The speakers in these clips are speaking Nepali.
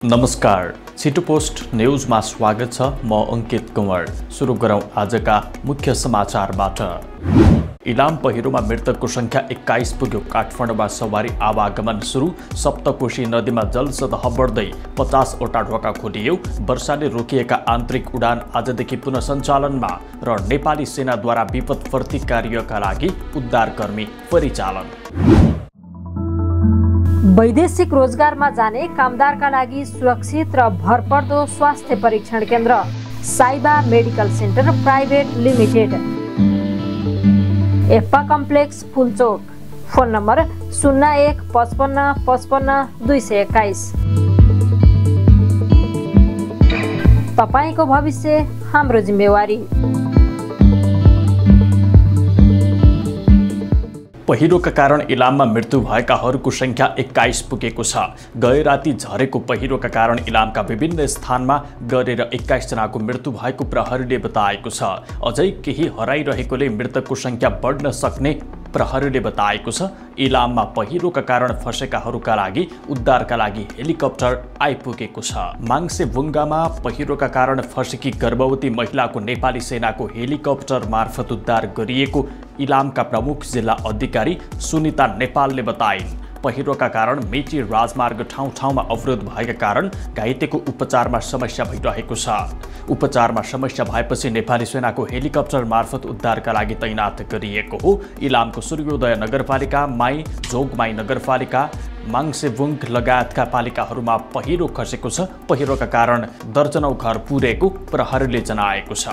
नमस्कार, छिटो पोस्ट न्यूजमा स्वागत छ। म अंकित कुँवर। सुरु गरौं आजका मुख्य समाचारबाट। इलाम पहिरोमा मृतकको संख्या 21 पुग्यो। काठमाडौँमा सवारी आवागमन सुरु। सप्तकोशी नदीमा जलसतह बढ्दै 50 वटा ढोका खोलियो। वर्षाले रोकिएका आन्तरिक उडान आजदेखि पुनः सञ्चालनमा र नेपाली सेनाद्वारा विपद प्रतिकार्यका लागि उद्धारकर्मी परिचालन। वैदेशिक रोजगारमा जाने कामदारका लागि सुरक्षित र भरपर्दो स्वास्थ्य परीक्षण केन्द्र साइबा मेडिकल सेन्टर प्राइभेट लिमिटेड, एप्पा कम्प्लेक्स फुलचोक। Phone number 01 55 55 221। तपाईको भविष्य हाम्रो जिम्मेवारी। पहिरोका कारण इलाममा मृत्यु भएकाहरूको संख्या 21 पुगेको छ। गए राति झरेको पहिरोका कारण इलामका विभिन्न स्थानमा गरेर 21 जनाको मृत्यु भएको प्रहरीले बताएको छ। अझै केही हराइरहेकोले मृतकको संख्या बढ्न सक्ने प्रहरीले बताएको छ। इलाममा पहिरोका कारण फँसेकाहरूका लागि उद्धारका लागि हेलिकप्टर आइपुगेको छ। माङ्सेबुङ्गामा पहिरोका कारण फँसेकी गर्भवती महिलाको नेपाली सेनाको हेलिकप्टर मार्फत उद्धार गरिएको इलामका प्रमुख जिल्ला अधिकारी सुनिता नेपालले बताइन्। पहिरोका कारण मेची राजमार्ग ठाउँ ठाउँमा अवरोध भएका कारण घाइतेको उपचारमा समस्या भइरहेको छ। उपचारमा समस्या भएपछि नेपाली सेनाको हेलिकप्टर मार्फत उद्धारका लागि तैनात गरिएको हो। इलामको सूर्योदय नगरपालिका, माई जोगमाई नगरपालिका, माङ्सेबुङ लगायतका पालिकाहरूमा पहिरो खसेको छ। पहिरोका कारण दर्जनौं घर पुरेको प्रहरीले जनाएको छ।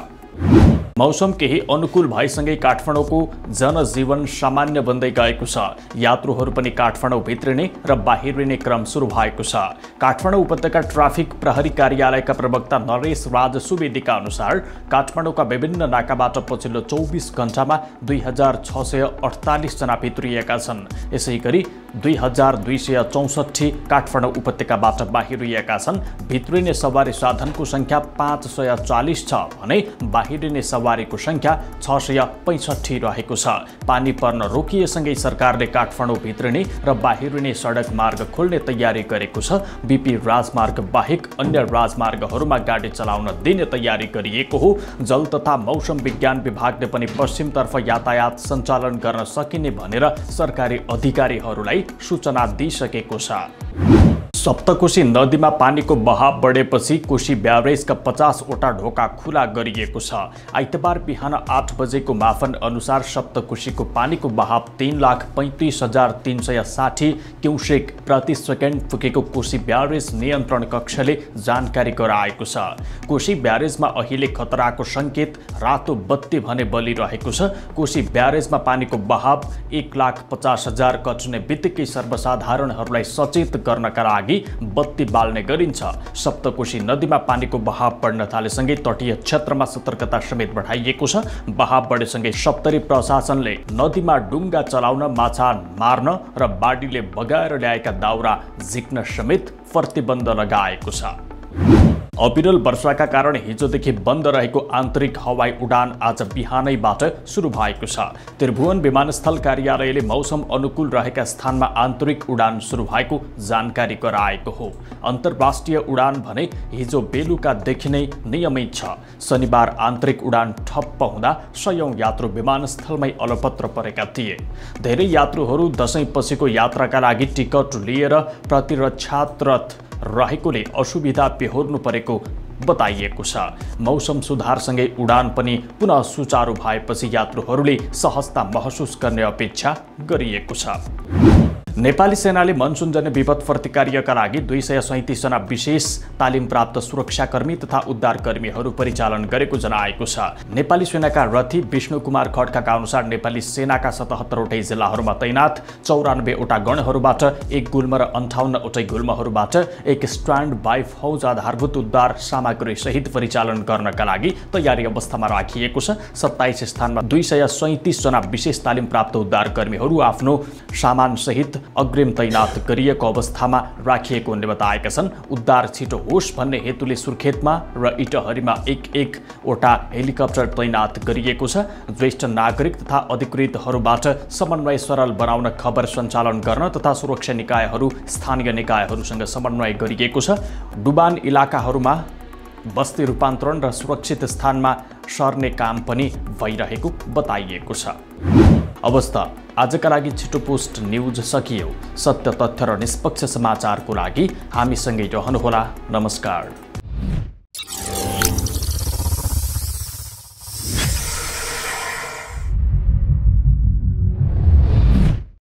मौसम केही अनुकूल भएसँगै काठमाडौँको जनजीवन सामान्य बन्दै गएको छ। यात्रुहरू पनि काठमाडौँ भित्रिने र बाहिरिने क्रम सुरु भएको छ। काठमाडौँ उपत्यका ट्राफिक प्रहरी कार्यालयका प्रवक्ता नरेश राज सुवेदीका अनुसार काठमाडौँका विभिन्न नाकाबाट पछिल्लो 24 घण्टामा 2648 जना भित्रिएका छन्। यसैगरी 2264 काठमाडौँ उपत्यकाबाट बाहिरिएका छन्। भित्रिने सवारी साधनको संख्या 540 छ भने बाहिरिने सवारीको संख्या 665 रहेको छ। पानी पर्न रोकिएसँगै सरकारले काठमाडौँ भित्रिने र बाहिरिने सडक मार्ग खोल्ने तयारी गरेको छ। बीपी राजमार्ग बाहेक अन्य राजमार्गहरूमा गाडी चलाउन दिने तयारी गरिएको हो। जल तथा मौसम विज्ञान विभागले पनि पश्चिमतर्फ यातायात सञ्चालन गर्न सकिने भनेर सरकारी अधिकारीहरूलाई सूचना दिइसकेको छ। सप्तकोशी नदीमा पानीको बहाव बढेपछि कोशी ब्यारेजका 50 वटा ढोका खुला गरिएको छ। आइतबार बिहान 8 बजेको मापन अनुसार सप्तकोशीको पानीको बहाव 3,35,360 क्युसेक प्रति सेकेन्ड पुगेको कोशी ब्यारेज नियन्त्रण कक्षले जानकारी गराएको छ। कोशी ब्यारेजमा अहिले खतराको सङ्केत रातो बत्ती भने बलिरहेको छ। कोशी ब्यारेजमा पानीको बहाव 1,50,000 कट्ने बित्तिकै सर्वसाधारणहरूलाई सचेत गर्नका लागि बत्ती बाल्ने गरिन्छ। सप्तकोशी नदीमा पानीको बहाव बढ्न थालेसँगै तटीय क्षेत्रमा सतर्कता समेत बढाइएको छ। बहाव बढेसँगै सप्तरी प्रशासनले नदीमा डुङ्गा चलाउन, माछा मार्न र बाढीले बगाएर ल्याएका दाउरा झिक्न समेत प्रतिबन्ध लगाएको छ। अविरल वर्षाका कारण हिजोदेखि बन्द रहेको आन्तरिक हवाई उडान आज बिहानैबाट सुरु भएको छ। त्रिभुवन विमानस्थल कार्यालयले मौसम अनुकूल रहेका स्थानमा आन्तरिक उडान सुरु भएको जानकारी गराएको हो। अन्तर्राष्ट्रिय उडान भने हिजो बेलुकादेखि नै नियमित छ। शनिबार आन्तरिक उडान ठप्प हुँदा सयौं यात्रु विमानस्थलमै अलपत्र परेका थिए। धेरै यात्रुहरू दशैंपछिको यात्राका लागि टिकट लिएर प्रतिरक्षारत रहेकोले असुविधा बेहोर्नु परेको बताइएको छ। मौसम सुधारसँगै उडान पनि पुनः सुचारू भएपछि यात्रुहरूले सहजता महसुस गर्ने अपेक्षा गरिएको छ। नेपाली सेनाले मनसुनजन्य विपद प्रतिकार्यका लागि 237 जना विशेष तालिम प्राप्त सुरक्षाकर्मी तथा उद्धारकर्मीहरू परिचालन गरेको जनाएको छ। नेपाली सेनाका रथी विष्णु कुमार खड्काका अनुसार नेपाली सेनाका 77 वटै जिल्लाहरूमा तैनात 94 वटा गणहरूबाट 1 गुल्म र 58 वटै गुल्महरूबाट 1 स्ट्यान्ड बाई फौज आधारभूत उद्धार सामग्री सहित परिचालन गर्नका लागि तयारी अवस्थामा राखिएको छ। 27 स्थानमा 237 जना विशेष तालिम प्राप्त उद्धारकर्मीहरू आफ्नो सामान सहित अग्रिम तैनात गरिएको अवस्थामा राखिएको उनले बताएका छन्। उद्धार छिटो होस् भन्ने हेतुले सुर्खेतमा र इटहरीमा एक-एकवटा हेलिकप्टर तैनात गरिएको छ। ज्येष्ठ नागरिक तथा अधिकृतहरूबाट समन्वय सरल बनाउन खबर सञ्चालन गर्न तथा सुरक्षा निकायहरू स्थानीय निकायहरूसँग समन्वय गरिएको छ। डुबान इलाकाहरूमा बस्ती रूपान्तरण र सुरक्षित स्थानमा सर्ने काम पनि भइरहेको बताइएको छ। अवस्था आजका लागि छिटो पोस्ट न्यूज सकियो। सत्य तथ्य र निष्पक्ष समाचारको लागि हामीसँगै रहनुहोला। नमस्कार।